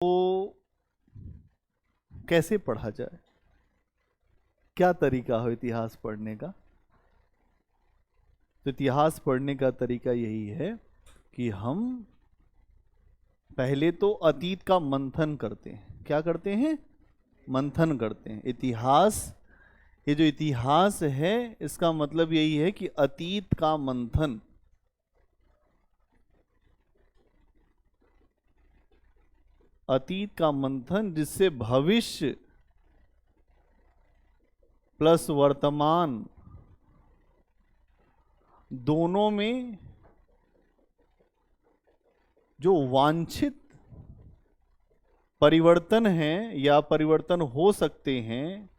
तो कैसे पढ़ा जाए, क्या तरीका हो इतिहास पढ़ने का? तो इतिहास पढ़ने का तरीका यही है कि हम पहले तो अतीत का मंथन करते हैं। क्या करते हैं? मंथन करते हैं। इतिहास, ये जो इतिहास है इसका मतलब यही है कि अतीत का मंथन। अतीत का मंथन जिससे भविष्य प्लस वर्तमान दोनों में जो वांछित परिवर्तन है या परिवर्तन हो सकते हैं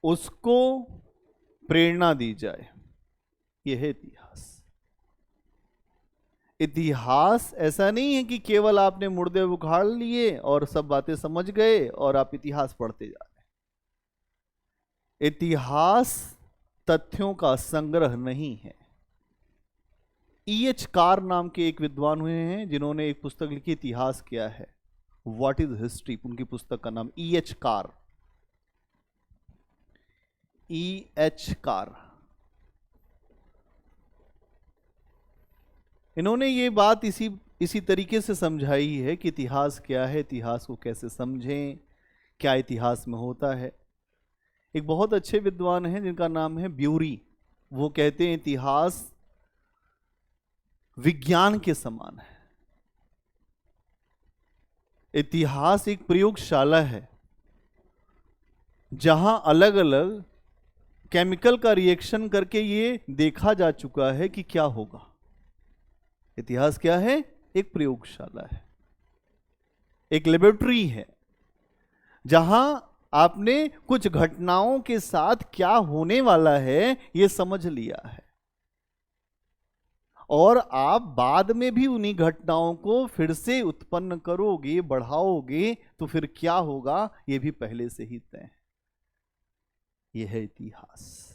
उसको प्रेरणा दी जाए। यह है इतिहास। इतिहास ऐसा नहीं है कि केवल आपने मुर्दे उखाड़ लिए और सब बातें समझ गए और आप इतिहास पढ़ते जा रहे हैं। इतिहास तथ्यों का संग्रह नहीं है। E.H. कार नाम के एक विद्वान हुए हैं जिन्होंने एक पुस्तक लिखी, इतिहास क्या है, व्हाट इज हिस्ट्री। उनकी पुस्तक का नाम E.H. कार। E.H. कार। इन्होंने ये बात इसी तरीके से समझाई है कि इतिहास क्या है, इतिहास को कैसे समझें, क्या इतिहास में होता है। एक बहुत अच्छे विद्वान हैं जिनका नाम है ब्यूरी। वो कहते हैं इतिहास विज्ञान के समान है। इतिहास एक प्रयोगशाला है जहां अलग अलग केमिकल का रिएक्शन करके ये देखा जा चुका है कि क्या होगा। इतिहास क्या है? एक प्रयोगशाला है, एक लेबोरेटरी है जहां आपने कुछ घटनाओं के साथ क्या होने वाला है ये समझ लिया है और आप बाद में भी उन्हीं घटनाओं को फिर से उत्पन्न करोगे, बढ़ाओगे तो फिर क्या होगा ये भी पहले से ही तय है। यह है इतिहास।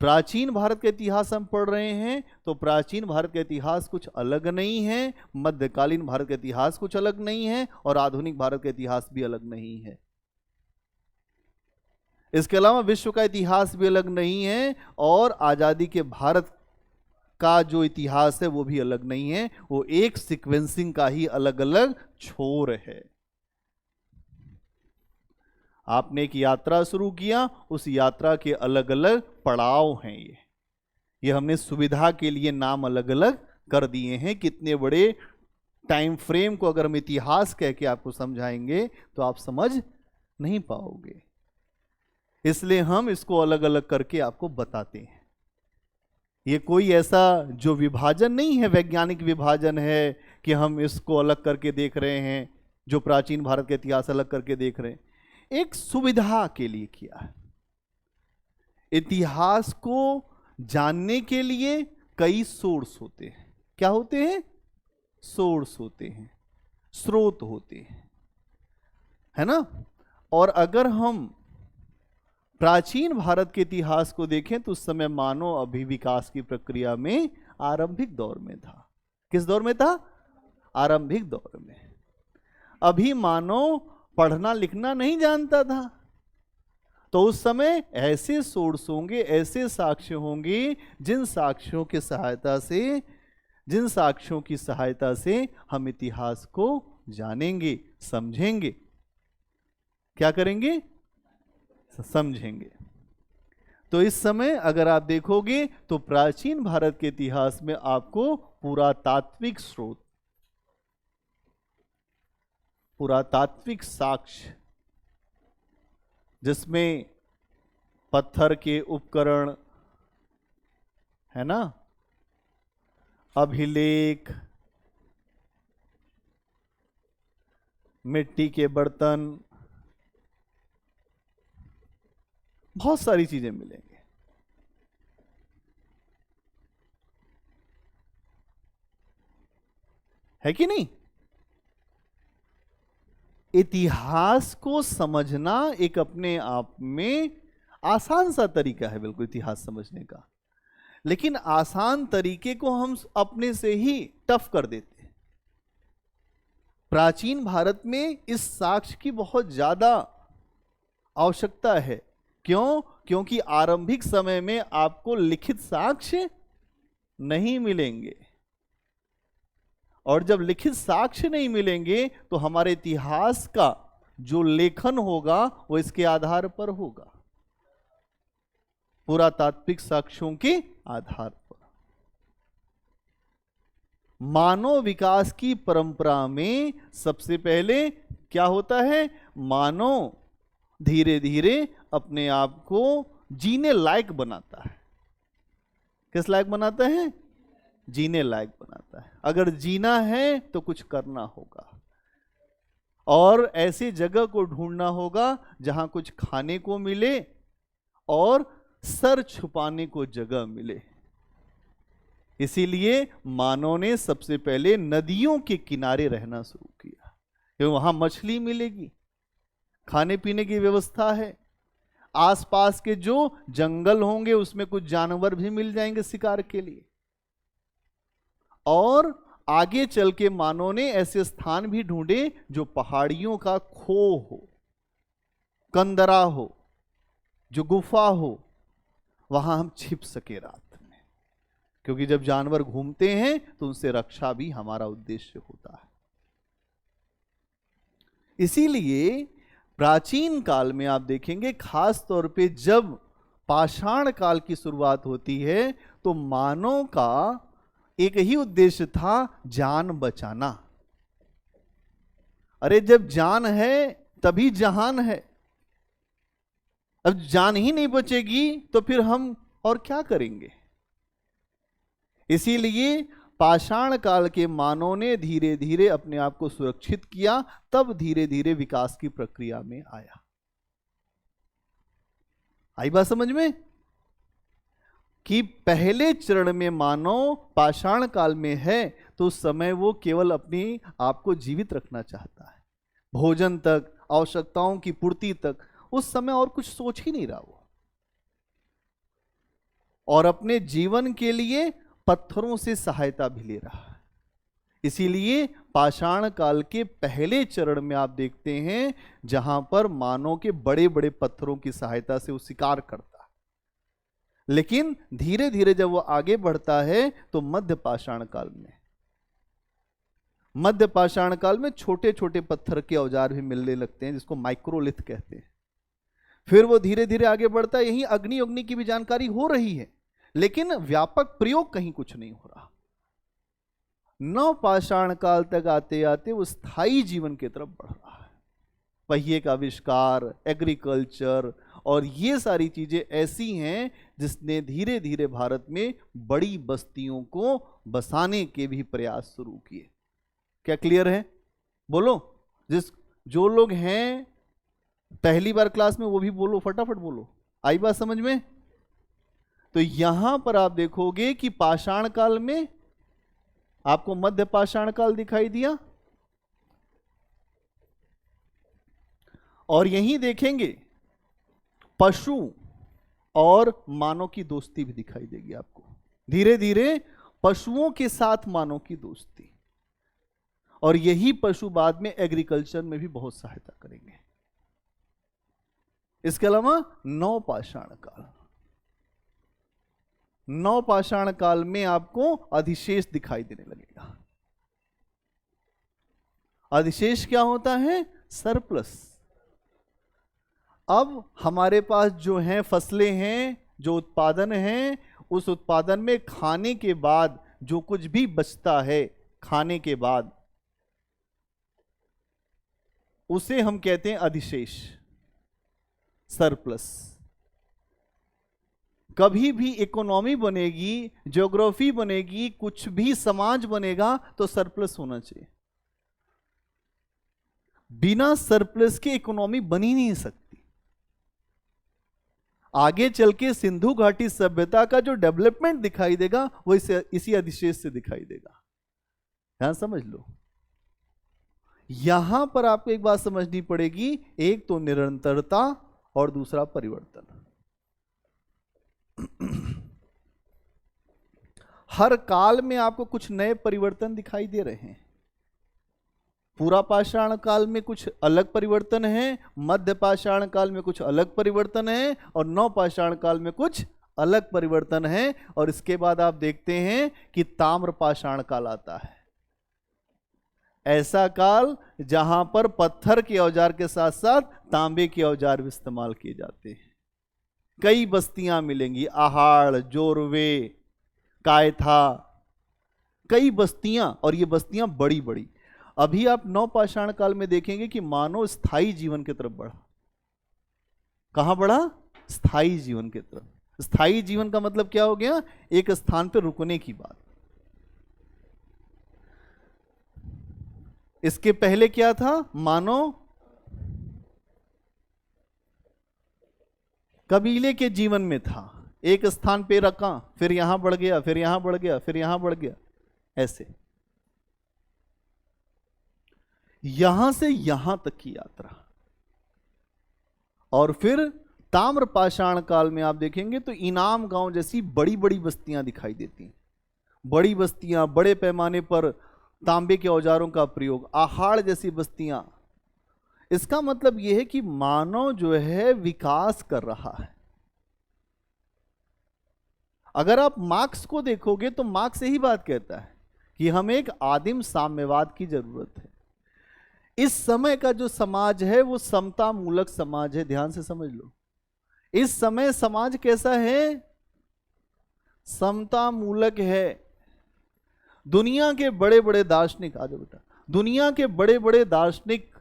प्राचीन भारत का इतिहास हम पढ़ रहे हैं तो प्राचीन भारत का इतिहास कुछ अलग नहीं है, मध्यकालीन भारत का इतिहास कुछ अलग नहीं है और आधुनिक भारत का इतिहास भी अलग नहीं है। इसके अलावा विश्व का इतिहास भी अलग नहीं है और आजादी के भारत का जो इतिहास है वो भी अलग नहीं है। वो एक सीक्वेंसिंग का ही अलग अलग छोर है। आपने एक यात्रा शुरू किया, उस यात्रा के अलग अलग पड़ाव हैं। ये हमने सुविधा के लिए नाम अलग अलग कर दिए हैं। कितने बड़े टाइम फ्रेम को अगर हम इतिहास कह के आपको समझाएंगे तो आप समझ नहीं पाओगे, इसलिए हम इसको अलग अलग करके आपको बताते हैं। ये कोई ऐसा जो विभाजन नहीं है, वैज्ञानिक विभाजन है कि हम इसको अलग करके देख रहे हैं, जो प्राचीन भारत का इतिहास अलग करके देख रहे हैं। एक सुविधा के लिए किया है। इतिहास को जानने के लिए कई सोर्स होते हैं। क्या होते हैं? सोर्स होते हैं, स्रोत होते हैं, है ना। और अगर हम प्राचीन भारत के इतिहास को देखें तो उस समय मानव अभिविकास की प्रक्रिया में आरंभिक दौर में था। किस दौर में था? आरंभिक दौर में। अभी मानव पढ़ना लिखना नहीं जानता था, तो उस समय ऐसे सोर्स होंगे, ऐसे साक्ष्य होंगे जिन साक्ष्यों की सहायता से हम इतिहास को जानेंगे, समझेंगे। क्या करेंगे? समझेंगे। तो इस समय अगर आप देखोगे तो प्राचीन भारत के इतिहास में आपको पुरातात्विक स्रोत, पुरातात्विक साक्ष्य, जिसमें पत्थर के उपकरण, है ना, अभिलेख, मिट्टी के बर्तन, बहुत सारी चीजें मिलेंगे। है कि नहीं? इतिहास को समझना एक अपने आप में आसान सा तरीका है, बिल्कुल, इतिहास समझने का। लेकिन आसान तरीके को हम अपने से ही टफ कर देते हैं। प्राचीन भारत में इस साक्ष्य की बहुत ज्यादा आवश्यकता है। क्यों? क्योंकि आरंभिक समय में आपको लिखित साक्ष्य नहीं मिलेंगे, और जब लिखित साक्ष्य नहीं मिलेंगे तो हमारे इतिहास का जो लेखन होगा वो इसके आधार पर होगा, पुरातात्विक साक्ष्यों के आधार पर। मानव विकास की परंपरा में सबसे पहले क्या होता है? मानव धीरे धीरे अपने आप को जीने लायक बनाता है। किस लायक बनाता है? जीने लायक बनाता है। अगर जीना है तो कुछ करना होगा, और ऐसी जगह को ढूंढना होगा जहां कुछ खाने को मिले और सर छुपाने को जगह मिले। इसीलिए मानव ने सबसे पहले नदियों के किनारे रहना शुरू किया, क्योंकि वहां मछली मिलेगी, खाने पीने की व्यवस्था है, आसपास के जो जंगल होंगे उसमें कुछ जानवर भी मिल जाएंगे शिकार के लिए। और आगे चल के मानव ने ऐसे स्थान भी ढूंढे जो पहाड़ियों का खो हो, कंदरा हो, जो गुफा हो, वहां हम छिप सके रात में, क्योंकि जब जानवर घूमते हैं तो उनसे रक्षा भी हमारा उद्देश्य होता है। इसीलिए प्राचीन काल में आप देखेंगे, खास तौर पे जब पाषाण काल की शुरुआत होती है, तो मानव का एक ही उद्देश्य था, जान बचाना। अरे जब जान है तभी जहान है। अब जान ही नहीं बचेगी तो फिर हम और क्या करेंगे? इसीलिए पाषाण काल के मानव ने धीरे धीरे अपने आप को सुरक्षित किया, तब धीरे धीरे विकास की प्रक्रिया में आया। आई बात समझ में? कि पहले चरण में मानव पाषाण काल में है तो उस समय वो केवल अपनी आप को जीवित रखना चाहता है, भोजन तक, आवश्यकताओं की पूर्ति तक, उस समय और कुछ सोच ही नहीं रहा वो, और अपने जीवन के लिए पत्थरों से सहायता भी ले रहा है। इसीलिए पाषाण काल के पहले चरण में आप देखते हैं जहां पर मानव के बड़े बड़े पत्थरों की सहायता से वो शिकार करता, लेकिन धीरे धीरे जब वो आगे बढ़ता है तो मध्य पाषाण काल में छोटे छोटे पत्थर के औजार भी मिलने लगते हैं, जिसको माइक्रोलिथ कहते हैं। फिर वो धीरे धीरे आगे बढ़ता है, यही अग्नि की भी जानकारी हो रही है, लेकिन व्यापक प्रयोग कहीं कुछ नहीं हो रहा। नव पाषाण काल तक आते आते वो स्थायी जीवन की तरफ बढ़ रहा है। पहिए का आविष्कार, एग्रीकल्चर और ये सारी चीजें ऐसी हैं जिसने धीरे धीरे भारत में बड़ी बस्तियों को बसाने के भी प्रयास शुरू किए। क्या क्लियर है? बोलो। जो लोग हैं पहली बार क्लास में वो भी बोलो, फटाफट बोलो। आई बात समझ में? तो यहां पर आप देखोगे कि पाषाण काल में आपको मध्य पाषाण काल दिखाई दिया, और यहीं देखेंगे पशु और मानव की दोस्ती भी दिखाई देगी आपको। धीरे धीरे पशुओं के साथ मानव की दोस्ती, और यही पशु बाद में एग्रीकल्चर में भी बहुत सहायता करेंगे। इसके अलावा नव पाषाण काल में आपको अधिशेष दिखाई देने लगेगा। अधिशेष क्या होता है? सरप्लस। अब हमारे पास जो हैं फसलें हैं, जो उत्पादन हैं, उस उत्पादन में खाने के बाद जो कुछ भी बचता है, खाने के बाद, उसे हम कहते हैं अधिशेष, सरप्लस। कभी भी इकोनॉमी बनेगी, ज्योग्राफी बनेगी, कुछ भी समाज बनेगा तो सरप्लस होना चाहिए। बिना सरप्लस के इकोनॉमी बन ही नहीं सकती। आगे चल के सिंधु घाटी सभ्यता का जो डेवलपमेंट दिखाई देगा वो इसी अधिशेष से दिखाई देगा। ध्यान समझ लो। यहां पर आपको एक बात समझनी पड़ेगी, एक तो निरंतरता और दूसरा परिवर्तन। हर काल में आपको कुछ नए परिवर्तन दिखाई दे रहे हैं। पूरा पाषाण काल में कुछ अलग परिवर्तन है, मध्य पाषाण काल में कुछ अलग परिवर्तन है, और नव पाषाण काल में कुछ अलग परिवर्तन है। और इसके बाद आप देखते हैं कि ताम्र पाषाण काल आता है, ऐसा काल जहां पर पत्थर के औजार के साथ साथ तांबे के औजार भी इस्तेमाल किए जाते हैं। कई बस्तियां मिलेंगी, आहाड़, जोरवे, कायथा, कई बस्तियां, और ये बस्तियां बड़ी बड़ी। अभी आप नव पाषाण काल में देखेंगे कि मानव स्थायी जीवन की तरफ बढ़ा। कहां बढ़ा? स्थायी जीवन की तरफ। स्थायी जीवन का मतलब क्या हो गया? एक स्थान पर रुकने की बात। इसके पहले क्या था? मानव कबीले के जीवन में था, एक स्थान पे रखा, फिर यहां बढ़ गया, फिर यहां बढ़ गया, फिर यहां बढ़ गया, ऐसे यहां से यहां तक की यात्रा। और फिर ताम्र पाषाण काल में आप देखेंगे तो इनाम गांव जैसी बड़ी बड़ी बस्तियां दिखाई देती हैं। बड़ी बस्तियां, बड़े पैमाने पर तांबे के औजारों का प्रयोग, आहाड़ जैसी बस्तियां। इसका मतलब यह है कि मानव जो है विकास कर रहा है। अगर आप मार्क्स को देखोगे तो मार्क्स यही बात कहता है कि हमें एक आदिम साम्यवाद की जरूरत है। इस समय का जो समाज है वो समता मूलक समाज है। ध्यान से समझ लो, इस समय समाज कैसा है? समता मूलक है। दुनिया के बड़े बड़े दार्शनिक, आ जाओ बेटा, दुनिया के बड़े बड़े दार्शनिक,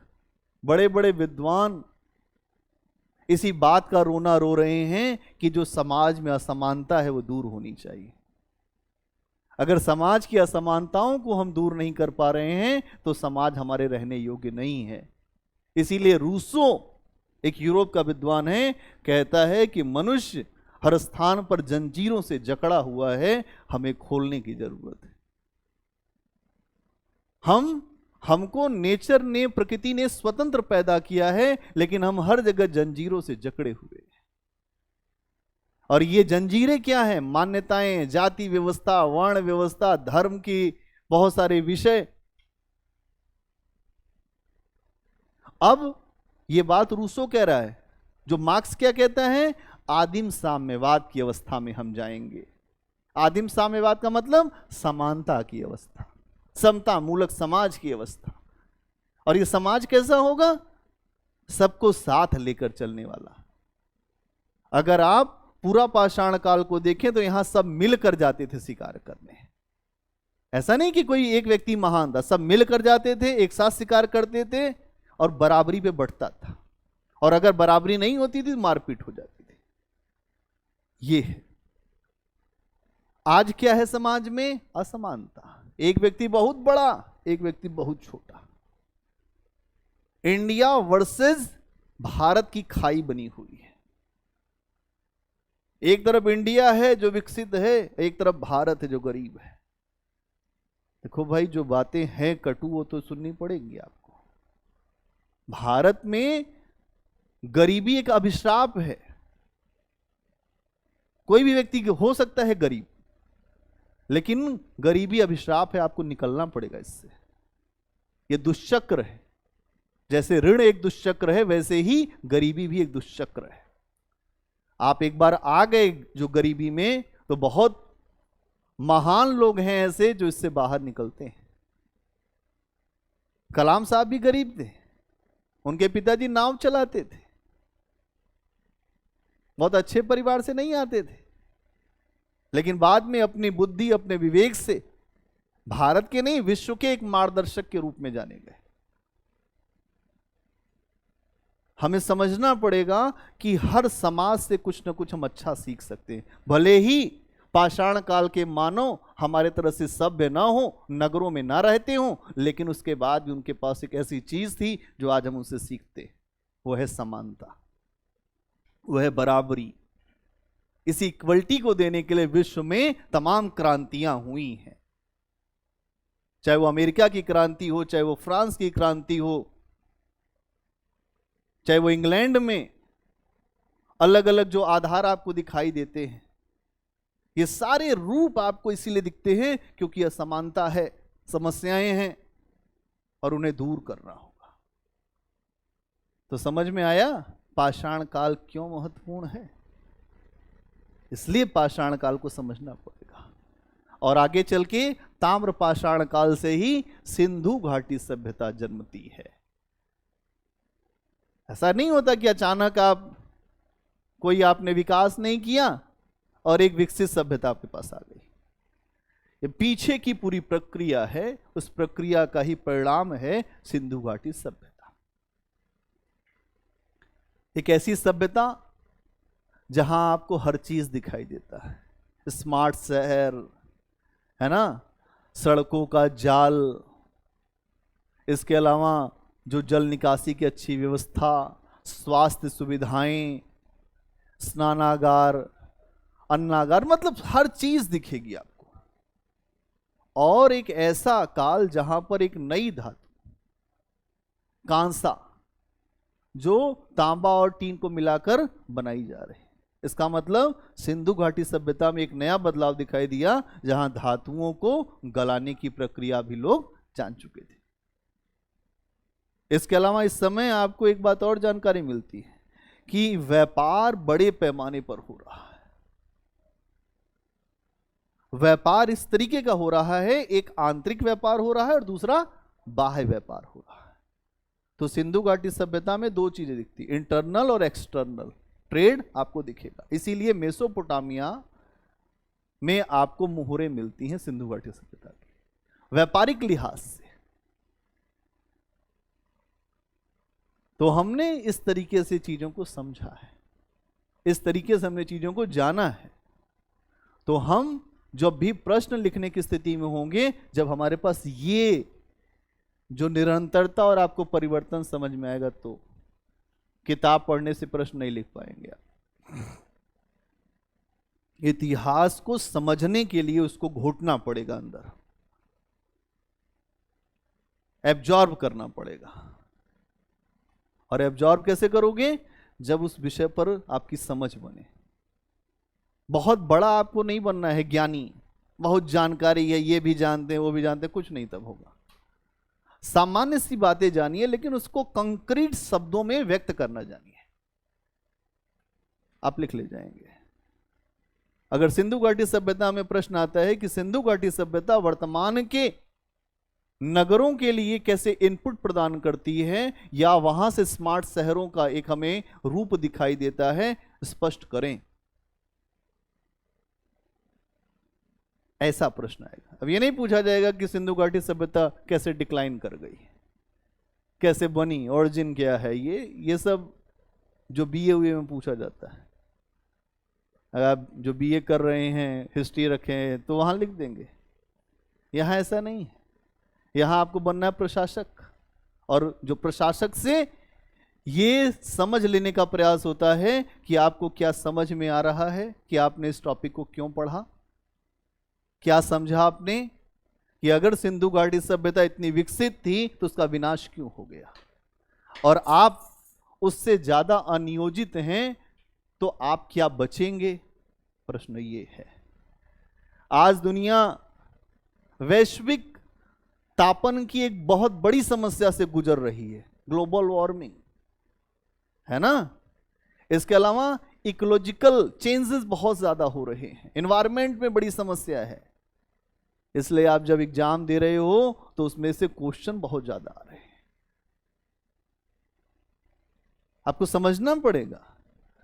बड़े बड़े विद्वान इसी बात का रोना रो रहे हैं कि जो समाज में असमानता है वो दूर होनी चाहिए। अगर समाज की असमानताओं को हम दूर नहीं कर पा रहे हैं तो समाज हमारे रहने योग्य नहीं है। इसीलिए रूसो, एक यूरोप का विद्वान है, कहता है कि मनुष्य हर स्थान पर जंजीरों से जकड़ा हुआ है, हमें खोलने की जरूरत है। हमको नेचर ने, प्रकृति ने स्वतंत्र पैदा किया है, लेकिन हम हर जगह जंजीरों से जकड़े हुए हैं। और ये जंजीरें क्या है? मान्यताएं, जाति व्यवस्था, वर्ण व्यवस्था, धर्म की बहुत सारे विषय। अब ये बात रूसो कह रहा है, जो मार्क्स क्या कहता है? आदिम साम्यवाद की अवस्था में हम जाएंगे। आदिम साम्यवाद का मतलब समानता की अवस्था, समता मूलक समाज की अवस्था। और ये समाज कैसा होगा? सबको साथ लेकर चलने वाला। अगर आप पूरा पाषाण काल को देखें तो यहां सब मिलकर जाते थे शिकार करने। ऐसा नहीं कि कोई एक व्यक्ति महान था, सब मिलकर जाते थे, एक साथ शिकार करते थे और बराबरी पे बढ़ता था। और अगर बराबरी नहीं होती थी मारपीट हो जाती थी। ये है। आज क्या है समाज में? असमानता। एक व्यक्ति बहुत बड़ा, एक व्यक्ति बहुत छोटा। इंडिया वर्सेस भारत की खाई बनी हुई है। एक तरफ इंडिया है जो विकसित है, एक तरफ भारत है जो गरीब है। देखो भाई, जो बातें हैं कटु वो तो सुननी पड़ेंगी आपको। भारत में गरीबी एक अभिशाप है। कोई भी व्यक्ति हो सकता है गरीब, लेकिन गरीबी अभिशाप है, आपको निकलना पड़ेगा इससे। यह दुष्चक्र है। जैसे ऋण एक दुष्चक्र है, वैसे ही गरीबी भी एक दुष्चक्र है। आप एक बार आ गए जो गरीबी में, तो बहुत महान लोग हैं ऐसे जो इससे बाहर निकलते हैं। कलाम साहब भी गरीब थे, उनके पिताजी नाव चलाते थे, बहुत अच्छे परिवार से नहीं आते थे, लेकिन बाद में अपनी बुद्धि, अपने विवेक से भारत के नहीं विश्व के एक मार्गदर्शक के रूप में जाने गए। हमें समझना पड़ेगा कि हर समाज से कुछ ना कुछ हम अच्छा सीख सकते हैं। भले ही पाषाण काल के मानव हमारे तरह से सभ्य ना हो, नगरों में ना रहते हो, लेकिन उसके बाद भी उनके पास एक ऐसी चीज थी जो आज हम उनसे सीखते। वो है समानता, वो है बराबरी। इसी इक्वलिटी को देने के लिए विश्व में तमाम क्रांतियां हुई हैं। चाहे वो अमेरिका की क्रांति हो, चाहे वो फ्रांस की क्रांति हो, चाहे वो इंग्लैंड में अलग अलग जो आधार आपको दिखाई देते हैं, ये सारे रूप आपको इसीलिए दिखते हैं क्योंकि असमानता है, समस्याएं हैं। और उन्हें दूर करना होगा। तो समझ में आया पाषाण काल क्यों महत्वपूर्ण है? इसलिए पाषाण काल को समझना पड़ेगा। और आगे चल के ताम्र पाषाण काल से ही सिंधु घाटी सभ्यता जन्मती है। ऐसा नहीं होता कि अचानक कोई आपने विकास नहीं किया और एक विकसित सभ्यता आपके पास आ गई। ये पीछे की पूरी प्रक्रिया है, उस प्रक्रिया का ही परिणाम है सिंधु घाटी सभ्यता। एक ऐसी सभ्यता जहां आपको हर चीज दिखाई देता है, स्मार्ट शहर है ना, सड़कों का जाल, इसके अलावा जो जल निकासी की अच्छी व्यवस्था, स्वास्थ्य सुविधाएं, स्नानागार, अन्नागार, मतलब हर चीज दिखेगी आपको। और एक ऐसा काल जहां पर एक नई धातु कांसा, जो तांबा और टीन को मिलाकर बनाई जा रही है। इसका मतलब सिंधु घाटी सभ्यता में एक नया बदलाव दिखाई दिया, जहां धातुओं को गलाने की प्रक्रिया भी लोग जान चुके थे। इसके अलावा इस समय आपको एक बात और जानकारी मिलती है कि व्यापार बड़े पैमाने पर हो रहा है। व्यापार इस तरीके का हो रहा है, एक आंतरिक व्यापार हो रहा है और दूसरा बाह्य व्यापार हो रहा है। तो सिंधु घाटी सभ्यता में दो चीजें दिखती, इंटरनल और एक्सटर्नल ट्रेड आपको दिखेगा। इसीलिए मेसोपोटामिया में आपको मुहरें मिलती हैं सिंधु घाटी सभ्यता की व्यापारिक लिहाज से। तो हमने इस तरीके से चीजों को समझा है, इस तरीके से हमने चीजों को जाना है। तो हम जब भी प्रश्न लिखने की स्थिति में होंगे, जब हमारे पास ये जो निरंतरता और आपको परिवर्तन समझ में आएगा, तो किताब पढ़ने से प्रश्न नहीं लिख पाएंगे आप। इतिहास को समझने के लिए उसको घोटना पड़ेगा, अंदर एब्जॉर्ब करना पड़ेगा। और एब्जॉर्ब कैसे करोगे? जब उस विषय पर आपकी समझ बने। बहुत बड़ा आपको नहीं बनना है ज्ञानी, बहुत जानकारी है, ये भी जानते हैं वो भी जानते हैं, कुछ नहीं तब होगा। सामान्य सी बातें जानिए, लेकिन उसको कंक्रीट शब्दों में व्यक्त करना जानिए। आप लिख ले जाएंगे। अगर सिंधु घाटी सभ्यता में प्रश्न आता है कि सिंधु घाटी सभ्यता वर्तमान के नगरों के लिए कैसे इनपुट प्रदान करती है, या वहां से स्मार्ट शहरों का एक हमें रूप दिखाई देता है, स्पष्ट करें। ऐसा प्रश्न आएगा। अब ये नहीं पूछा जाएगा कि सिंधु घाटी सभ्यता कैसे डिक्लाइन कर गई, कैसे बनी, ओरिजिन क्या है। ये सब जो बीए हुए में पूछा जाता है। अगर आप जो बीए कर रहे हैं, हिस्ट्री रखें, तो वहां लिख देंगे। यहां ऐसा नहीं है। यहां आपको बनना है प्रशासक, और जो प्रशासक से ये समझ लेने का प्रयास होता है कि आपको क्या समझ में आ रहा है, कि आपने इस टॉपिक को क्यों पढ़ा, क्या समझा आपने, कि अगर सिंधु घाटी सभ्यता इतनी विकसित थी तो उसका विनाश क्यों हो गया, और आप उससे ज्यादा अनियोजित हैं तो आप क्या बचेंगे। प्रश्न ये है। आज दुनिया वैश्विक तापन की एक बहुत बड़ी समस्या से गुजर रही है, ग्लोबल वार्मिंग, है ना। इसके अलावा इकोलॉजिकल चेंजेस बहुत ज्यादा हो रहे हैं, एनवायरनमेंट में बड़ी समस्या है। इसलिए आप जब एग्जाम दे रहे हो तो उसमें से क्वेश्चन बहुत ज्यादा आ रहे हैं। आपको समझना पड़ेगा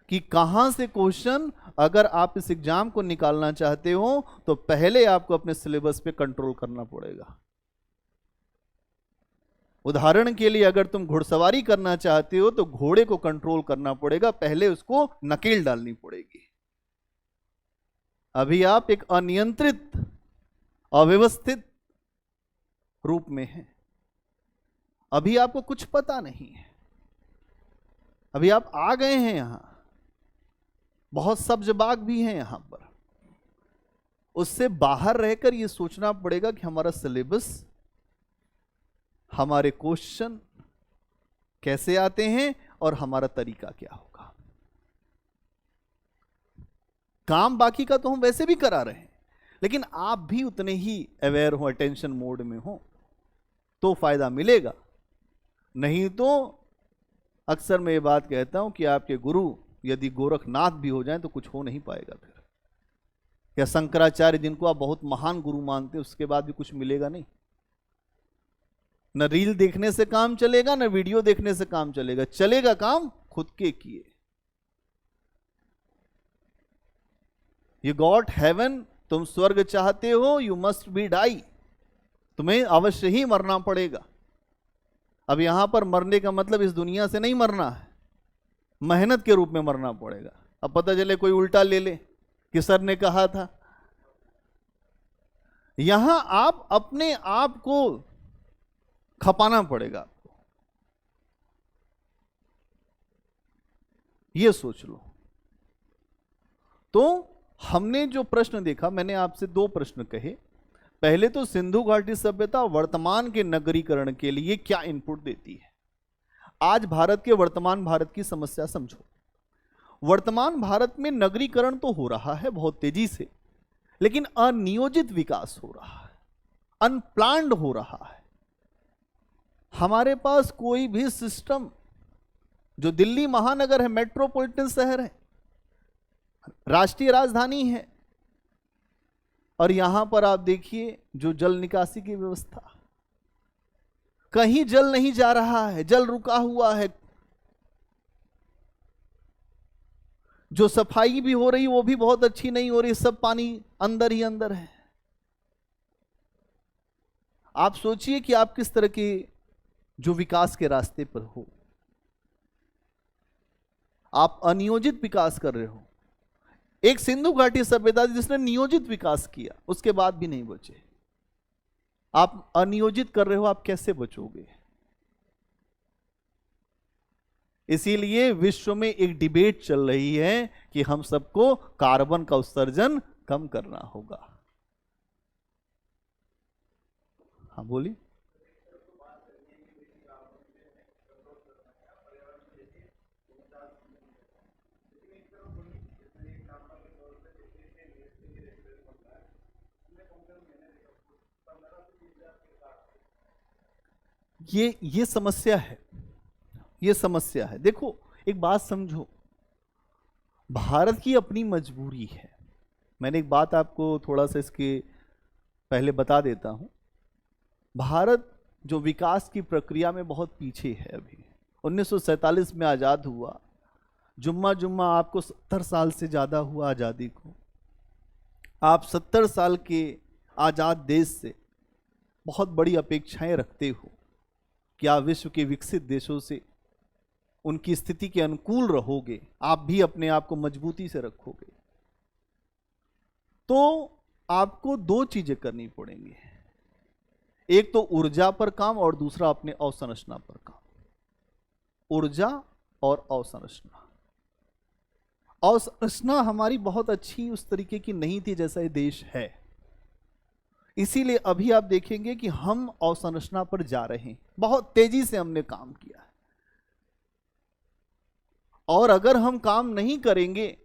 कि कहां से क्वेश्चन, अगर आप इस एग्जाम को निकालना चाहते हो तो पहले आपको अपने सिलेबस पे कंट्रोल करना पड़ेगा। उदाहरण के लिए, अगर तुम घुड़सवारी करना चाहते हो तो घोड़े को कंट्रोल करना पड़ेगा, पहले उसको नकेल डालनी पड़ेगी। अभी आप एक अनियंत्रित, अव्यवस्थित रूप में हैं। अभी आपको कुछ पता नहीं है, अभी आप आ गए हैं यहां, बहुत सब्ज-बाग भी हैं यहां पर। उससे बाहर रहकर यह सोचना पड़ेगा कि हमारा सिलेबस, हमारे क्वेश्चन कैसे आते हैं और हमारा तरीका क्या होगा। काम बाकी का तो हम वैसे भी करा रहे हैं, लेकिन आप भी उतने ही अवेयर हो, अटेंशन मोड में हो। तो फायदा मिलेगा, नहीं तो अक्सर मैं ये बात कहता हूं कि आपके गुरु यदि गोरखनाथ भी हो जाएं तो कुछ हो नहीं पाएगा फिर, या शंकराचार्य जिनको आप बहुत महान गुरु मानते हैं उसके बाद भी कुछ मिलेगा नहीं। न रील देखने से काम चलेगा, न वीडियो देखने से काम चलेगा, चलेगा काम खुद के किए। यू गॉट हेवन, तुम स्वर्ग चाहते हो, यू मस्ट बी डाई, तुम्हें अवश्य ही मरना पड़ेगा। अब यहां पर मरने का मतलब इस दुनिया से नहीं मरना है, मेहनत के रूप में मरना पड़ेगा। अब पता चले कोई उल्टा ले ले कि सर ने कहा था, यहां आप अपने आप को खपाना पड़ेगा आपको, यह सोच लो। तो हमने जो प्रश्न देखा, मैंने आपसे दो प्रश्न कहे। पहले तो सिंधु घाटी सभ्यता वर्तमान के नगरीकरण के लिए क्या इनपुट देती है। आज भारत के वर्तमान भारत की समस्या समझो। वर्तमान भारत में नगरीकरण तो हो रहा है बहुत तेजी से, लेकिन अनियोजित विकास हो रहा है, अनप्लान्ड हो रहा है। हमारे पास कोई भी सिस्टम, जो दिल्ली महानगर है, मेट्रोपॉलिटन शहर है, राष्ट्रीय राजधानी है, और यहां पर आप देखिए जो जल निकासी की व्यवस्था, कहीं जल नहीं जा रहा है, जल रुका हुआ है। जो सफाई भी हो रही वो भी बहुत अच्छी नहीं हो रही, सब पानी अंदर ही अंदर है। आप सोचिए कि आप किस तरह के जो विकास के रास्ते पर हो, आप अनियोजित विकास कर रहे हो। एक सिंधु घाटी सभ्यता जिसने नियोजित विकास किया, उसके बाद भी नहीं बचे। आप अनियोजित कर रहे हो, आप कैसे बचोगे? इसीलिए विश्व में एक डिबेट चल रही है कि हम सबको कार्बन का उत्सर्जन कम करना होगा। हाँ बोलिए। ये समस्या है, ये समस्या है। देखो एक बात समझो, भारत की अपनी मजबूरी है। मैंने एक बात आपको थोड़ा सा इसके पहले बता देता हूं। भारत जो विकास की प्रक्रिया में बहुत पीछे है। अभी 1947 में आज़ाद हुआ, जुम्मा जुम्मा आपको 70 साल से ज़्यादा हुआ आज़ादी को। आप 70 साल के आज़ाद देश से बहुत बड़ी अपेक्षाएं रखते हो कि आप विश्व के विकसित देशों से उनकी स्थिति के अनुकूल रहोगे, आप भी अपने आप को मजबूती से रखोगे। तो आपको दो चीजें करनी पड़ेंगी, एक तो ऊर्जा पर काम और दूसरा अपने अवसंरचना पर काम। ऊर्जा और अवसंरचना। अवसंरचना हमारी बहुत अच्छी उस तरीके की नहीं थी जैसा ये देश है, इसीलिए अभी आप देखेंगे कि हम अवसंरचना पर जा रहे हैं। बहुत तेजी से हमने काम किया है, और अगर हम काम नहीं करेंगे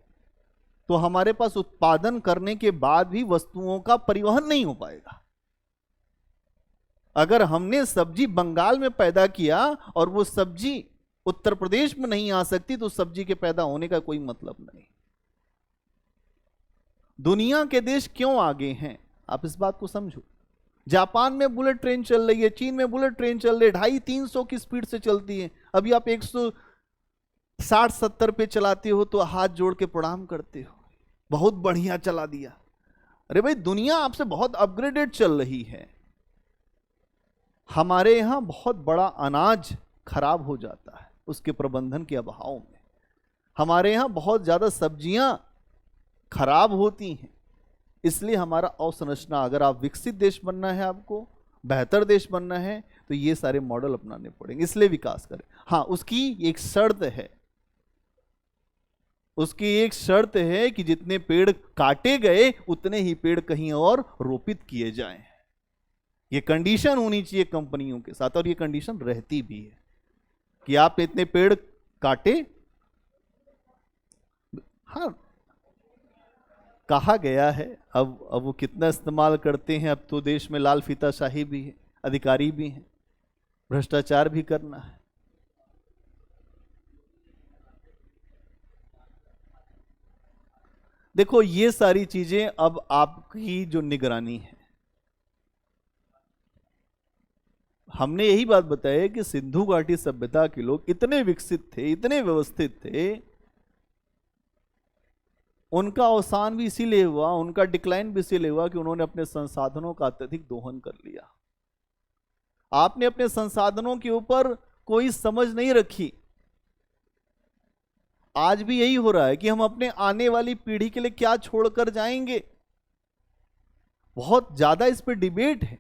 तो हमारे पास उत्पादन करने के बाद भी वस्तुओं का परिवहन नहीं हो पाएगा। अगर हमने सब्जी बंगाल में पैदा किया और वो सब्जी उत्तर प्रदेश में नहीं आ सकती तो सब्जी के पैदा होने का कोई मतलब नहीं। दुनिया के देश क्यों आगे हैं, आप इस बात को समझो। जापान में बुलेट ट्रेन चल रही है, चीन में बुलेट ट्रेन चल रही है, 250-300 की स्पीड से चलती है। अभी आप 160-70 पे चलाते हो तो हाथ जोड़ के प्रणाम करते हो, बहुत बढ़िया चला दिया। अरे भाई, दुनिया आपसे बहुत अपग्रेडेड चल रही है। हमारे यहां बहुत बड़ा अनाज खराब हो जाता है उसके प्रबंधन के अभाव में। हमारे यहां बहुत ज्यादा सब्जियां खराब होती हैं। इसलिए हमारा अवसंरचना, अगर आप विकसित देश बनना है, आपको बेहतर देश बनना है, तो ये सारे मॉडल अपनाने पड़ेंगे। इसलिए विकास करें। हाँ, उसकी एक शर्त है, उसकी एक शर्त है कि जितने पेड़ काटे गए उतने ही पेड़ कहीं और रोपित किए जाएं। ये कंडीशन होनी चाहिए कंपनियों के साथ, और ये कंडीशन रहती भी है कि आप इतने पेड़ काटे। हाँ, कहा गया है, अब वो कितना इस्तेमाल करते हैं। अब तो देश में लाल फीताशाही भी है, अधिकारी भी हैं। भ्रष्टाचार भी करना है। देखो ये सारी चीजें अब आपकी जो निगरानी है, हमने यही बात बताई कि सिंधु घाटी सभ्यता के लोग इतने विकसित थे, इतने व्यवस्थित थे, उनका अवसान भी इसीलिए हुआ, उनका डिक्लाइन भी इसीलिए हुआ कि उन्होंने अपने संसाधनों का अत्यधिक दोहन कर लिया। आपने अपने संसाधनों के ऊपर कोई समझ नहीं रखी। आज भी यही हो रहा है कि हम अपने आने वाली पीढ़ी के लिए क्या छोड़कर जाएंगे। बहुत ज्यादा इस पर डिबेट है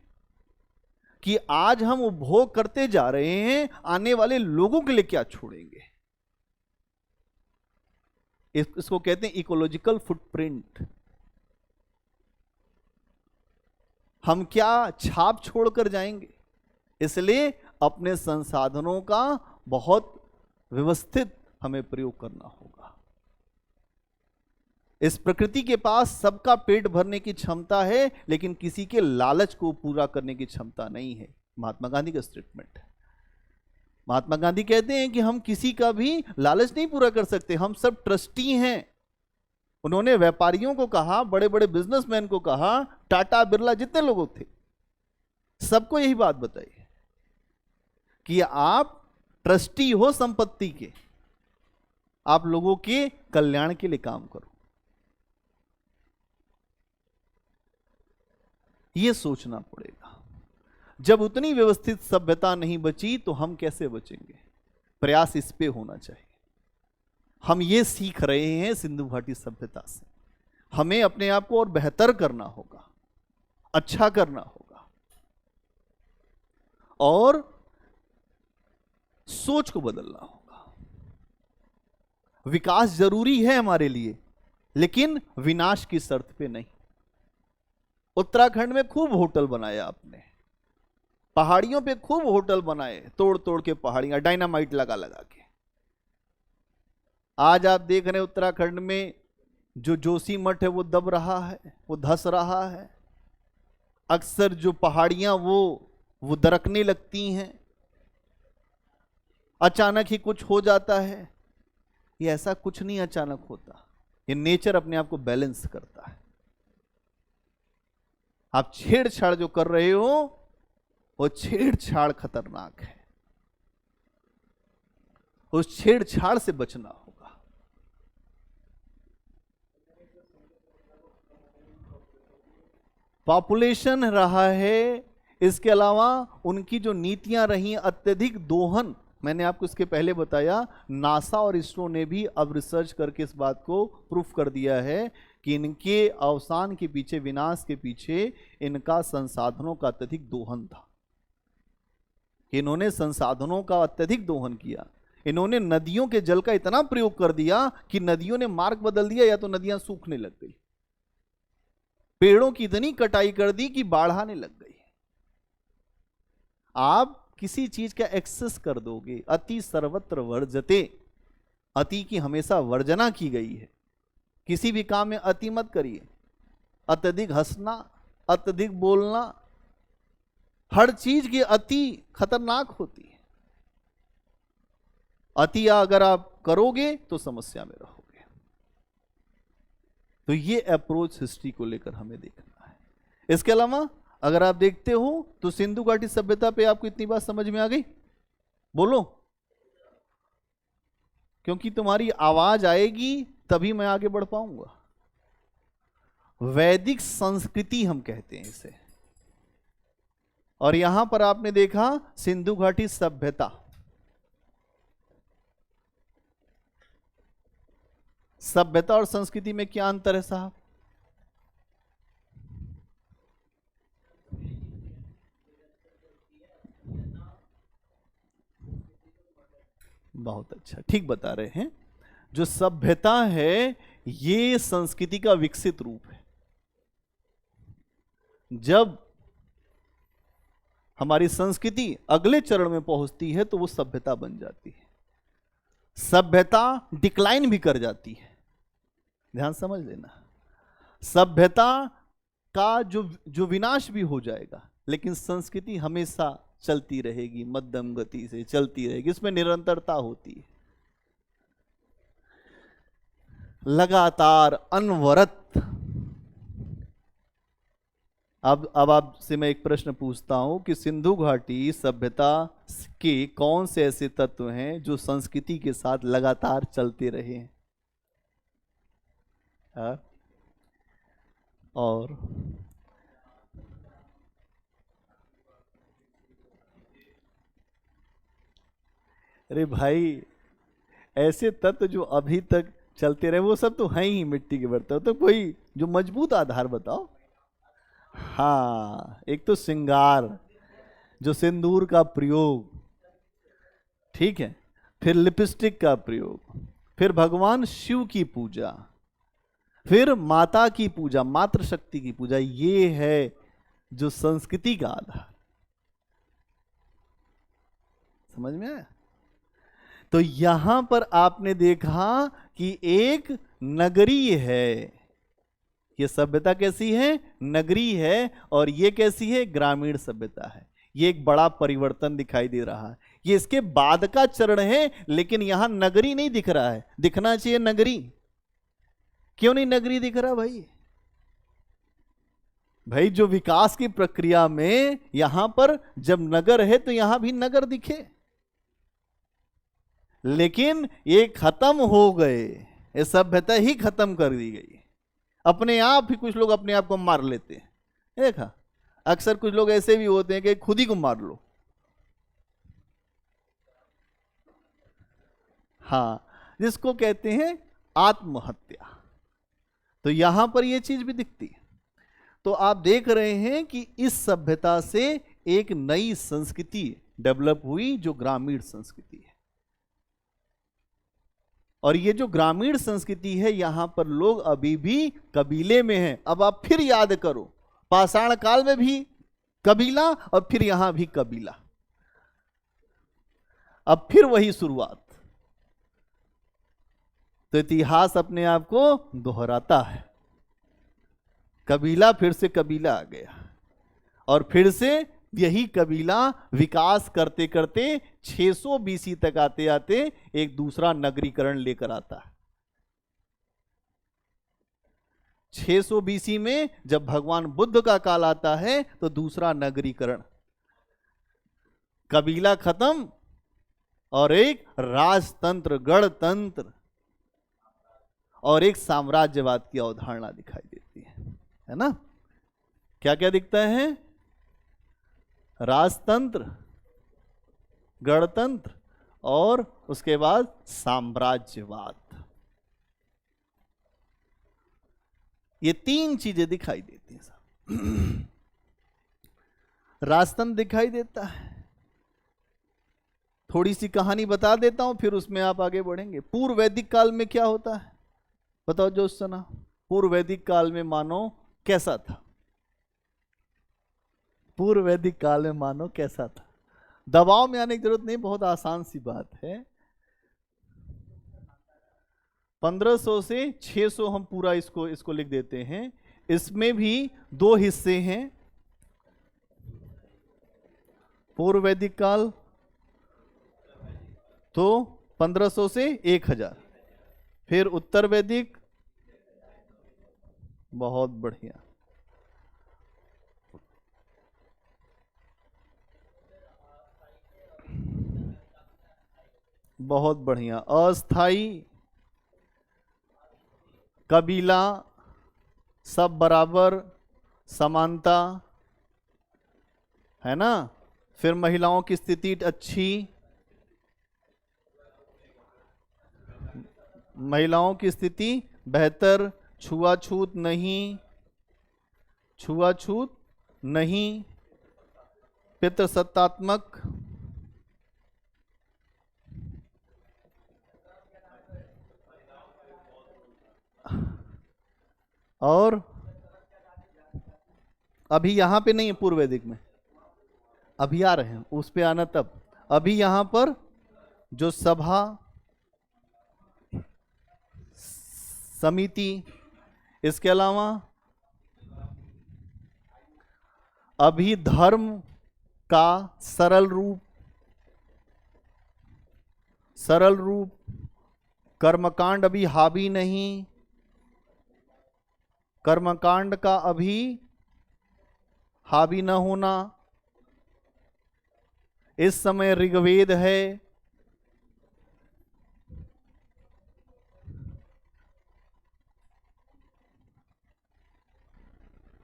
कि आज हम उपभोग करते जा रहे हैं, आने वाले लोगों के लिए क्या छोड़ेंगे। इसको कहते हैं इकोलॉजिकल फुटप्रिंट। हम क्या छाप छोड़कर जाएंगे। इसलिए अपने संसाधनों का बहुत व्यवस्थित हमें प्रयोग करना होगा। इस प्रकृति के पास सबका पेट भरने की क्षमता है, लेकिन किसी के लालच को पूरा करने की क्षमता नहीं है। महात्मा गांधी का स्टेटमेंट है। महात्मा गांधी कहते हैं कि हम किसी का भी लालच नहीं पूरा कर सकते, हम सब ट्रस्टी हैं। उन्होंने व्यापारियों को कहा, बड़े बड़े बिजनेसमैन को कहा, टाटा बिरला जितने लोग थे सबको यही बात बताई कि आप ट्रस्टी हो संपत्ति के, आप लोगों के कल्याण के लिए काम करो। यह सोचना पड़ेगा। जब उतनी व्यवस्थित सभ्यता नहीं बची तो हम कैसे बचेंगे। प्रयास इस पे होना चाहिए। हम ये सीख रहे हैं सिंधु घाटी सभ्यता से। हमें अपने आप को और बेहतर करना होगा, अच्छा करना होगा, और सोच को बदलना होगा। विकास जरूरी है हमारे लिए, लेकिन विनाश की शर्त पे नहीं। उत्तराखंड में खूब होटल बनाए आपने, पहाड़ियों पे खूब होटल बनाए, तोड़ तोड़ के पहाड़ियां, डायनामाइट लगा लगा के। आज आप देख रहे हैं उत्तराखंड में जो जोशी मठ है वो दब रहा है, वो धंस रहा है। अक्सर जो पहाड़ियां वो दरकने लगती हैं, अचानक ही कुछ हो जाता है। ये ऐसा कुछ नहीं अचानक होता, ये नेचर अपने आप को बैलेंस करता है। आप छेड़छाड़ जो कर रहे हो वो छेड़छाड़ खतरनाक है, उस छेड़छाड़ से बचना होगा। पॉपुलेशन रहा है, इसके अलावा उनकी जो नीतियां रही अत्यधिक दोहन। मैंने आपको इसके पहले बताया, नासा और इसरो ने भी अब रिसर्च करके इस बात को प्रूफ कर दिया है कि इनके अवसान के पीछे, विनाश के पीछे इनका संसाधनों का अत्यधिक दोहन था। इन्होंने संसाधनों का अत्यधिक दोहन किया। इन्होंने नदियों के जल का इतना प्रयोग कर दिया कि नदियों ने मार्ग बदल दिया, या तो नदियां सूखने लग गई। पेड़ों की इतनी कटाई कर दी कि बाढ़ आने लग गई। आप किसी चीज का एक्सेस कर दोगे, अति सर्वत्र वर्जते, अति की हमेशा वर्जना की गई है। किसी भी काम में अति मत करिए। अत्यधिक हंसना, अत्यधिक बोलना, हर चीज की अति खतरनाक होती है। अति अगर आप करोगे तो समस्या में रहोगे। तो ये अप्रोच हिस्ट्री को लेकर हमें देखना है। इसके अलावा अगर आप देखते हो तो सिंधु घाटी सभ्यता पे आपको इतनी बात समझ में आ गई? बोलो, क्योंकि तुम्हारी आवाज आएगी तभी मैं आगे बढ़ पाऊंगा। वैदिक संस्कृति हम कहते हैं इसे, और यहां पर आपने देखा सिंधु घाटी सभ्यता। सभ्यता और संस्कृति में क्या अंतर है साहब? बहुत अच्छा, ठीक बता रहे हैं। जो सभ्यता है ये संस्कृति का विकसित रूप है। जब हमारी संस्कृति अगले चरण में पहुंचती है तो वो सभ्यता बन जाती है। सभ्यता डिक्लाइन भी कर जाती है, ध्यान समझ लेना। सभ्यता का जो विनाश भी हो जाएगा, लेकिन संस्कृति हमेशा चलती रहेगी, मध्यम गति से चलती रहेगी, इसमें निरंतरता होती है, लगातार अनवरत। अब आपसे मैं एक प्रश्न पूछता हूं कि सिंधु घाटी सभ्यता के कौन से ऐसे तत्व हैं जो संस्कृति के साथ लगातार चलते रहे हैं? और अरे भाई, ऐसे तत्व जो अभी तक चलते रहे वो सब तो हैं ही मिट्टी के बर्तन। तो कोई जो मजबूत आधार बताओ। हाँ, एक तो श्रृंगार, जो सिंदूर का प्रयोग, ठीक है, फिर लिपस्टिक का प्रयोग, फिर भगवान शिव की पूजा, फिर माता की पूजा, मातृशक्ति की पूजा, ये है जो संस्कृति का आधार। समझ में आया? तो यहां पर आपने देखा कि एक नगरीय है, ये सभ्यता कैसी है? नगरीय है। और ये कैसी है? ग्रामीण सभ्यता है। ये एक बड़ा परिवर्तन दिखाई दे रहा है। ये इसके बाद का चरण है, लेकिन यहां नगरी नहीं दिख रहा है। दिखना चाहिए नगरी। क्यों नहीं नगरी दिख रहा भाई? भाई जो विकास की प्रक्रिया में यहां पर जब नगर है तो यहां भी नगर दिखे, लेकिन ये खत्म हो गए, ये सभ्यता ही खत्म कर दी गई। अपने आप ही कुछ लोग अपने आप को मार लेते हैं। देखा, अक्सर कुछ लोग ऐसे भी होते हैं कि खुद ही को मार लो। हाँ, जिसको कहते हैं आत्महत्या। तो यहां पर यह चीज भी दिखती है। तो आप देख रहे हैं कि इस सभ्यता से एक नई संस्कृति डेवलप हुई, जो ग्रामीण संस्कृति है। और ये जो ग्रामीण संस्कृति है, यहां पर लोग अभी भी कबीले में हैं। अब आप फिर याद करो, पाषाण काल में भी कबीला और फिर यहां भी कबीला, अब फिर वही शुरुआत। तो इतिहास अपने आप को दोहराता है। कबीला फिर से कबीला आ गया, और फिर से यही कबीला विकास करते करते 600 बीसी तक आते आते एक दूसरा नगरीकरण लेकर आता है। 600 बीसी में जब भगवान बुद्ध का काल आता है तो दूसरा नगरीकरण, कबीला खत्म और एक राजतंत्र, गणतंत्र और एक साम्राज्यवाद की अवधारणा दिखाई देती है ना? क्या क्या दिखता है? राजतंत्र, गणतंत्र और उसके बाद साम्राज्यवाद। ये तीन चीजें दिखाई देती हैं। राजतंत्र दिखाई देता है। थोड़ी सी कहानी बता देता हूं, फिर उसमें आप आगे बढ़ेंगे। पूर्व वैदिक काल में क्या होता है बताओ ज्योत्सना? पूर्व वैदिक काल में मानो कैसा था? पूर्व वैदिक काल में मानो कैसा था? दबाव में आने की जरूरत नहीं, बहुत आसान सी बात है। 1500 से 600 हम पूरा इसको लिख देते हैं। इसमें भी दो हिस्से हैं, पूर्व वैदिक काल तो 1500 से 1000, फिर उत्तर वैदिक, बहुत बढ़िया, बहुत बढ़िया, अस्थाई, कबीला, सब बराबर, समानता, है ना? फिर महिलाओं की स्थिति अच्छी, महिलाओं की स्थिति बेहतर, छुआछूत नहीं, छुआछूत नहीं, पितृसत्तात्मक, और अभी यहां पे नहीं है, पूर्व वैदिक में अभी आ रहे हैं, उस पे आना तब। अभी यहां पर जो सभा, समिति, इसके अलावा अभी धर्म का सरल रूप, सरल रूप, कर्मकांड अभी हावी नहीं, कर्मकांड का अभी हावी न होना, इस समय ऋग्वेद है,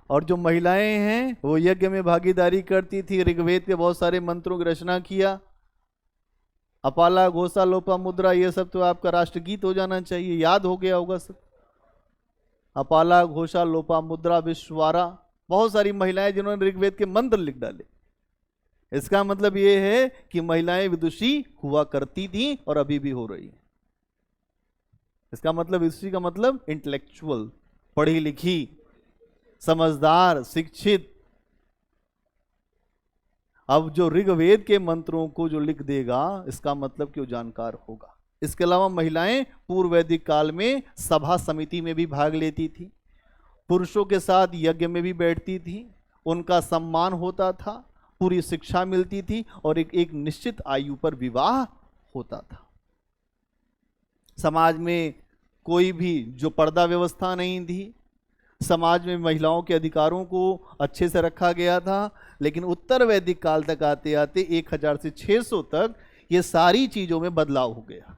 और जो महिलाएं हैं वो यज्ञ में भागीदारी करती थी, ऋग्वेद के बहुत सारे मंत्रों की रचना किया। अपाला घोषा लोपा मुद्रा ये सब तो आपका राष्ट्रगीत हो जाना चाहिए, याद हो गया होगा सब। अपाला घोषा लोपा मुद्रा विश्वारा, बहुत सारी महिलाएं जिन्होंने ऋग्वेद के मंत्र लिख डाले। इसका मतलब ये है कि महिलाएं विदुषी हुआ करती थी और अभी भी हो रही है। इसका मतलब, विदुषी का मतलब इंटेलेक्चुअल, पढ़ी लिखी, समझदार, शिक्षित। अब जो ऋग्वेद के मंत्रों को जो लिख देगा, इसका मतलब कि वो जानकार होगा। इसके अलावा महिलाएं पूर्व वैदिक काल में सभा समिति में भी भाग लेती थी, पुरुषों के साथ यज्ञ में भी बैठती थी, उनका सम्मान होता था, पूरी शिक्षा मिलती थी और एक निश्चित आयु पर विवाह होता था। समाज में कोई भी जो पर्दा व्यवस्था नहीं थी, समाज में महिलाओं के अधिकारों को अच्छे से रखा गया था। लेकिन उत्तर वैदिक काल तक आते आते 1000 से 600 तक ये सारी चीजों में बदलाव हो गया।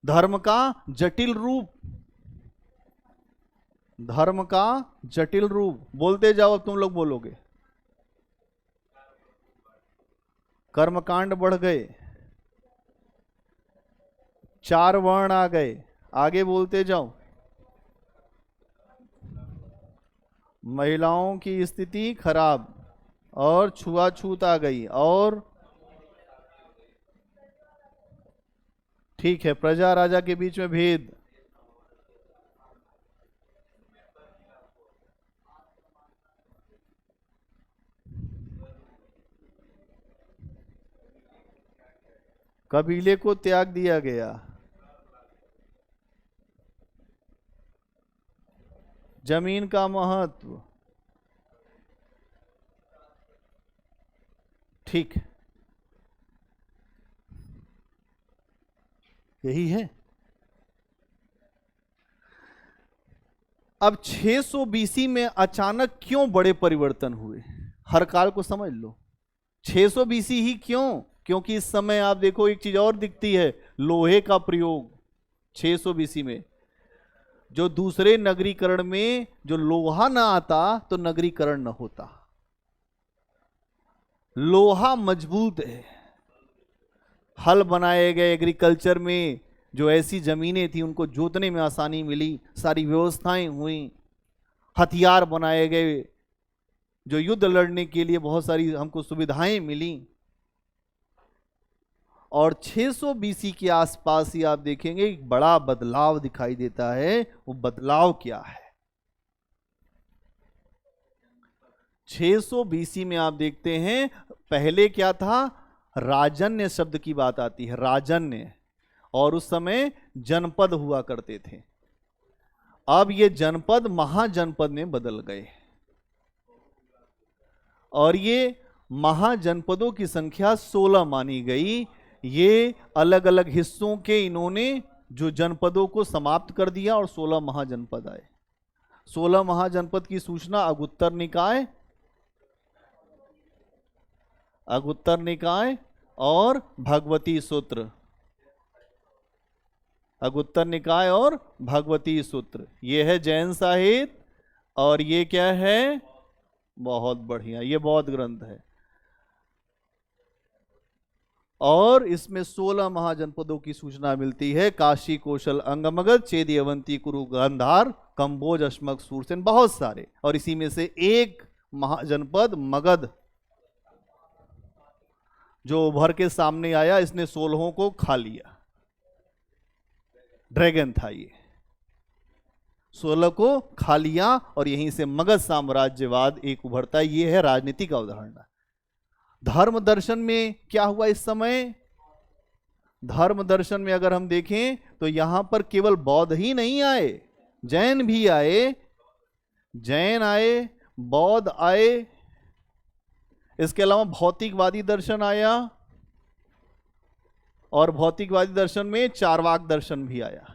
धर्म का जटिल रूप, धर्म का जटिल रूप, बोलते जाओ, अब तुम लोग बोलोगे। कर्मकांड बढ़ गए, 4 वर्ण आ गए, आगे बोलते जाओ। महिलाओं की स्थिति खराब और छुआछूत आ गई, और ठीक है, प्रजा राजा के बीच में भेद, कबीले को त्याग दिया गया, जमीन का महत्व, ठीक है, यही है। अब 600 बीसी में अचानक क्यों बड़े परिवर्तन हुए, हर काल को समझ लो। 600 बीसी ही क्यों? क्योंकि इस समय आप देखो एक चीज और दिखती है, लोहे का प्रयोग। 600 बीसी में जो दूसरे नगरीकरण में जो लोहा ना आता तो नगरीकरण न होता। लोहा मजबूत है, हल बनाए गए, एग्रीकल्चर में जो ऐसी जमीनें थी उनको जोतने में आसानी मिली, सारी व्यवस्थाएं हुई, हथियार बनाए गए, जो युद्ध लड़ने के लिए बहुत सारी हमको सुविधाएं मिली। और 600 बीसी के आसपास ही आप देखेंगे एक बड़ा बदलाव दिखाई देता है। वो बदलाव क्या है? 600 बीसी में आप देखते हैं पहले क्या था, राजन्य शब्द की बात आती है, राजन्य, और उस समय जनपद हुआ करते थे। अब ये जनपद महाजनपद में बदल गए और ये महाजनपदों की संख्या 16 मानी गई। ये अलग अलग हिस्सों के इन्होंने जो जनपदों को समाप्त कर दिया और 16 महाजनपद आए। 16 महाजनपद की सूचना अगुत्तर निकाय, अगुत्तर निकाय और भगवती सूत्र, अगुत्तर निकाय और भगवती सूत्र, ये है जैन साहित्य। और ये क्या है? बहुत बढ़िया, ये बौद्ध ग्रंथ है। और इसमें 16 महाजनपदों की सूचना मिलती है। काशी, कौशल, अंगमगध, चेदी, अवंती, कुरु, गांधार, कंबोज, अश्मक, सूरसेन, बहुत सारे। और इसी में से एक महाजनपद मगध जो उभर के सामने आया, इसने 16 को खा लिया। ड्रैगन था ये, 16 को खा लिया और यहीं से मगध साम्राज्यवाद एक उभरता है। ये है राजनीति का उदाहरण। धर्म दर्शन में क्या हुआ इस समय? धर्म दर्शन में अगर हम देखें तो यहां पर केवल बौद्ध ही नहीं आए, जैन भी आए, जैन आए, बौद्ध आए, इसके अलावा भौतिकवादी दर्शन आया, और भौतिकवादी दर्शन में चार्वाक दर्शन भी आया।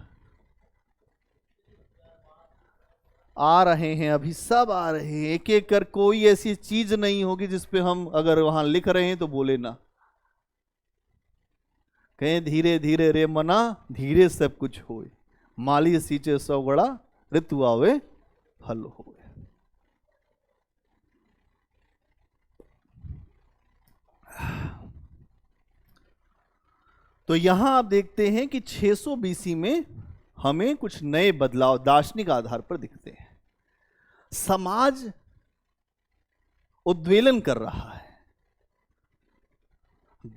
आ रहे हैं, अभी सब आ रहे हैं, एक एक कर। कोई ऐसी चीज नहीं होगी जिसपे हम अगर वहां लिख रहे हैं तो बोले ना, कहें धीरे धीरे रे मना, धीरे सब कुछ होए, माली सींचे सौ गड़ा, ऋतु आवे फल होए। तो यहां आप देखते हैं कि 600 बीसी में हमें कुछ नए बदलाव दार्शनिक आधार पर दिखते हैं। समाज उद्वेलन कर रहा है,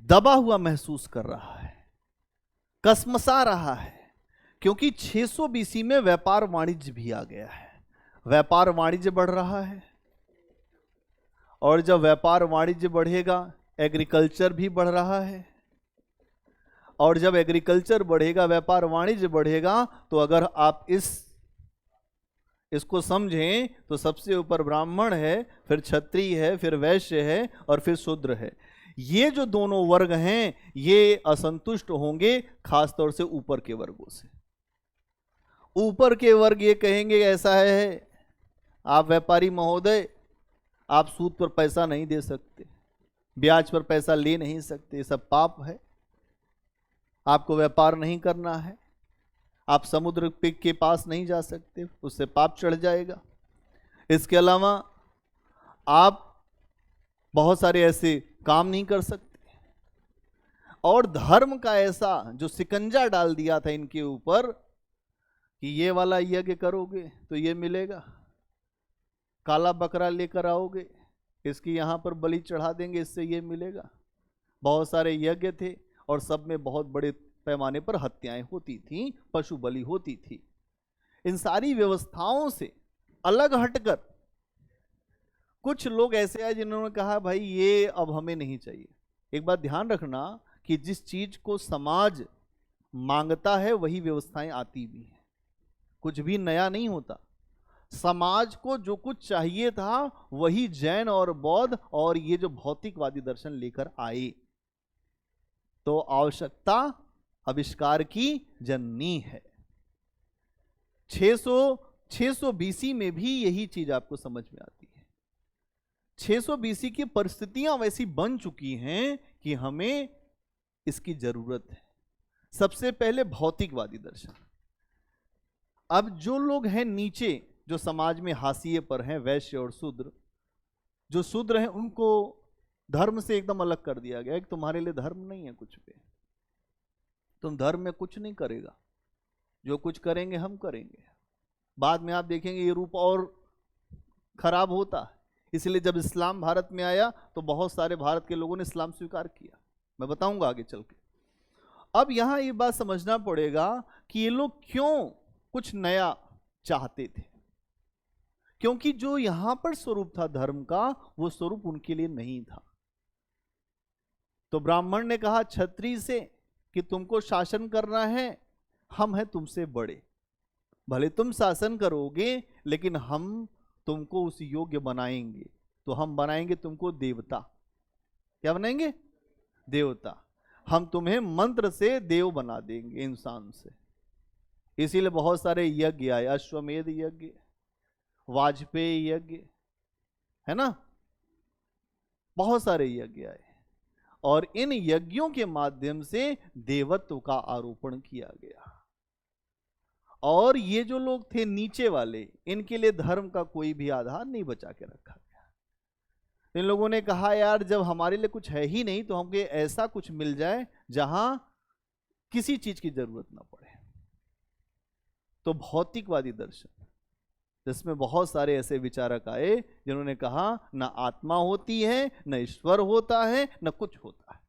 दबा हुआ महसूस कर रहा है, कसमसा रहा है, क्योंकि 600 बीसी में व्यापार वाणिज्य भी आ गया है। व्यापार वाणिज्य बढ़ रहा है, और जब व्यापार वाणिज्य बढ़ेगा एग्रीकल्चर भी बढ़ रहा है, और जब एग्रीकल्चर बढ़ेगा, व्यापार वाणिज्य बढ़ेगा, तो अगर आप इसको समझें तो सबसे ऊपर ब्राह्मण है, फिर क्षत्रिय है, फिर वैश्य है, और फिर शूद्र है। ये जो दोनों वर्ग हैं ये असंतुष्ट होंगे, खासतौर से ऊपर के वर्गों से। ऊपर के वर्ग ये कहेंगे ऐसा है, आप व्यापारी महोदय, आप सूद पर पैसा नहीं दे सकते, ब्याज पर पैसा ले नहीं सकते, ये सब पाप है, आपको व्यापार नहीं करना है, आप समुद्र के पास नहीं जा सकते, उससे पाप चढ़ जाएगा। इसके अलावा आप बहुत सारे ऐसे काम नहीं कर सकते, और धर्म का ऐसा जो शिकंजा डाल दिया था इनके ऊपर कि ये वाला यज्ञ करोगे तो ये मिलेगा, काला बकरा लेकर आओगे, इसकी यहाँ पर बलि चढ़ा देंगे, इससे ये मिलेगा। बहुत सारे यज्ञ थे, और सब में बहुत बड़े पैमाने पर हत्याएं होती थीं, पशु बलि होती थी। इन सारी व्यवस्थाओं से अलग हटकर कुछ लोग ऐसे आए जिन्होंने कहा भाई ये अब हमें नहीं चाहिए। एक बात ध्यान रखना कि जिस चीज को समाज मांगता है वही व्यवस्थाएं आती भी हैं, कुछ भी नया नहीं होता। समाज को जो कुछ चाहिए था वही जैन और बौद्ध और ये जो भौतिकवादी दर्शन लेकर आए। तो आवश्यकता आविष्कार की जननी है। 600 बीसी में भी यही चीज आपको समझ में आती है। 600 बीसी की परिस्थितियां वैसी बन चुकी हैं कि हमें इसकी जरूरत है। सबसे पहले भौतिकवादी दर्शन। अब जो लोग हैं नीचे, जो समाज में हाशिए पर हैं, वैश्य और शूद्र, जो शूद्र हैं उनको धर्म से एकदम अलग कर दिया गया कि तुम्हारे लिए धर्म नहीं है कुछ पे, तुम धर्म में कुछ नहीं करेगा, जो कुछ करेंगे हम करेंगे। बाद में आप देखेंगे ये रूप और खराब होता है। इसलिए जब इस्लाम भारत में आया तो बहुत सारे भारत के लोगों ने इस्लाम स्वीकार किया, मैं बताऊंगा आगे चल के। अब यहां ये बात समझना पड़ेगा कि ये लोग क्यों कुछ नया चाहते थे, क्योंकि जो यहां पर स्वरूप था धर्म का वो स्वरूप उनके लिए नहीं था। तो ब्राह्मण ने कहा क्षत्रिय से कि तुमको शासन करना है, हम हैं तुमसे बड़े, भले तुम शासन करोगे लेकिन हम तुमको उस योग्य बनाएंगे। तो हम बनाएंगे तुमको देवता। क्या बनाएंगे? देवता। हम तुम्हें मंत्र से देव बना देंगे इंसान से। इसीलिए बहुत सारे यज्ञ आए, अश्वमेध यज्ञ, वाजपेयी यज्ञ, है ना, बहुत सारे यज्ञ आए, और इन यज्ञों के माध्यम से देवत्व का आरोपण किया गया। और ये जो लोग थे नीचे वाले, इनके लिए धर्म का कोई भी आधार नहीं बचा के रखा गया। इन लोगों ने कहा यार जब हमारे लिए कुछ है ही नहीं तो हमको ऐसा कुछ मिल जाए जहां किसी चीज की जरूरत ना पड़े। तो भौतिकवादी दर्शन, जिसमें बहुत सारे ऐसे विचारक आए जिन्होंने कहा ना आत्मा होती है, न ईश्वर होता है, न कुछ होता है,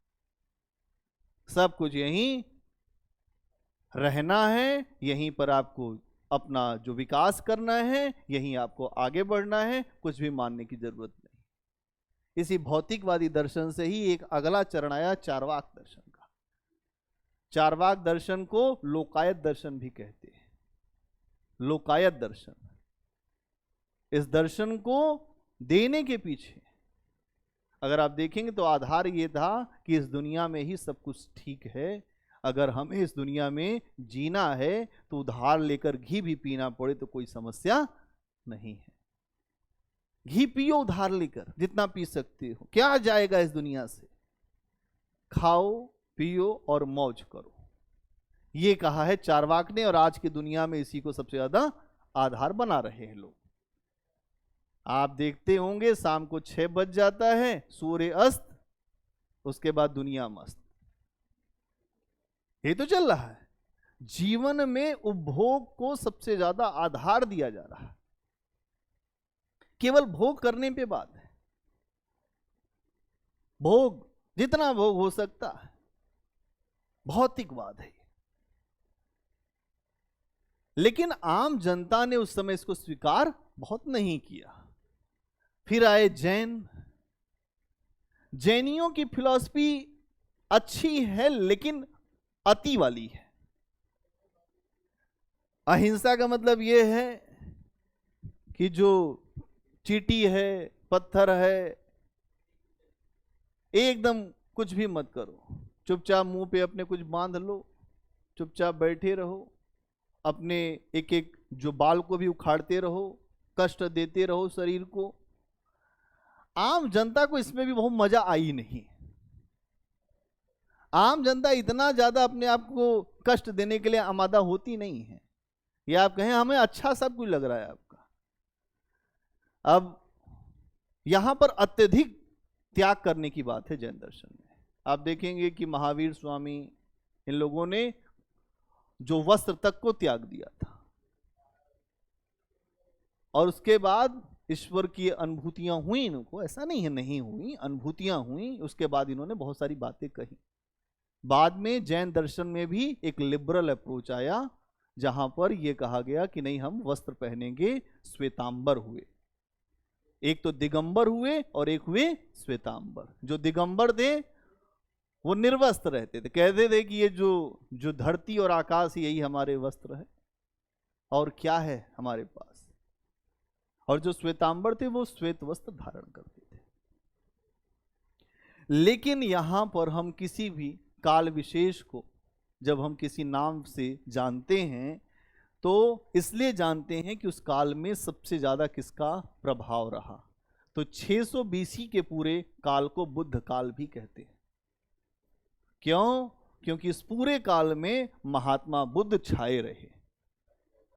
सब कुछ यहीं रहना है, यहीं पर आपको अपना जो विकास करना है, यहीं आपको आगे बढ़ना है, कुछ भी मानने की जरूरत नहीं। इसी भौतिकवादी दर्शन से ही एक अगला चरण आया चार्वाक दर्शन का। चार्वाक दर्शन को लोकायत दर्शन भी कहते हैं। लोकायत दर्शन, इस दर्शन को देने के पीछे अगर आप देखेंगे तो आधार ये था कि इस दुनिया में ही सब कुछ ठीक है, अगर हमें इस दुनिया में जीना है तो उधार लेकर घी भी पीना पड़े तो कोई समस्या नहीं है। घी पियो उधार लेकर, जितना पी सकते हो, क्या जाएगा इस दुनिया से, खाओ पियो और मौज करो, ये कहा है चारवाक ने। और आज की दुनिया में इसी को सबसे ज्यादा आधार बना रहे हैं लोग। आप देखते होंगे शाम को 6 बज जाता है, सूर्य अस्त, उसके बाद दुनिया मस्त। ये तो चल रहा है। जीवन में उपभोग को सबसे ज्यादा आधार दिया जा रहा है। केवल भोग करने पे बात है, भोग जितना भोग हो सकता है, भौतिकवाद है। लेकिन आम जनता ने उस समय इसको स्वीकार बहुत नहीं किया। फिर आए जैन। जैनियों की फिलॉसफी अच्छी है लेकिन अति वाली है। अहिंसा का मतलब यह है कि जो चींटी है, पत्थर है, एकदम कुछ भी मत करो, चुपचाप मुंह पे अपने कुछ बांध लो, चुपचाप बैठे रहो, अपने एक एक जो बाल को भी उखाड़ते रहो, कष्ट देते रहो शरीर को। आम जनता को इसमें भी बहुत मजा आई नहीं। आम जनता इतना ज्यादा अपने आप को कष्ट देने के लिए आमादा होती नहीं है। या आप कहें हमें अच्छा सब कुछ लग रहा है आपका। अब यहां पर अत्यधिक त्याग करने की बात है जैन दर्शन में। आप देखेंगे कि महावीर स्वामी, इन लोगों ने जो वस्त्र तक को त्याग दिया था, और उसके बाद ईश्वर की अनुभूतियां हुई इनको, ऐसा नहीं है नहीं हुई, अनुभूतियां हुई। उसके बाद इन्होंने बहुत सारी बातें कही। बाद में जैन दर्शन में भी एक लिबरल अप्रोच आया, जहां पर यह कहा गया कि नहीं, हम वस्त्र पहनेंगे, श्वेतांबर हुए। एक तो दिगंबर हुए और एक हुए श्वेतांबर। जो दिगंबर थे वो निर्वस्त्र रहते थे, कहते थे कि ये जो धरती और आकाश, यही हमारे वस्त्र है और क्या है हमारे पास। और जो श्वेतांबर थे वो श्वेत वस्त्र धारण करते थे। लेकिन यहां पर हम किसी भी काल विशेष को जब हम किसी नाम से जानते हैं तो इसलिए जानते हैं कि उस काल में सबसे ज्यादा किसका प्रभाव रहा। तो 600 BC के पूरे काल को बुद्ध काल भी कहते हैं। क्यों? क्योंकि इस पूरे काल में महात्मा बुद्ध छाए रहे।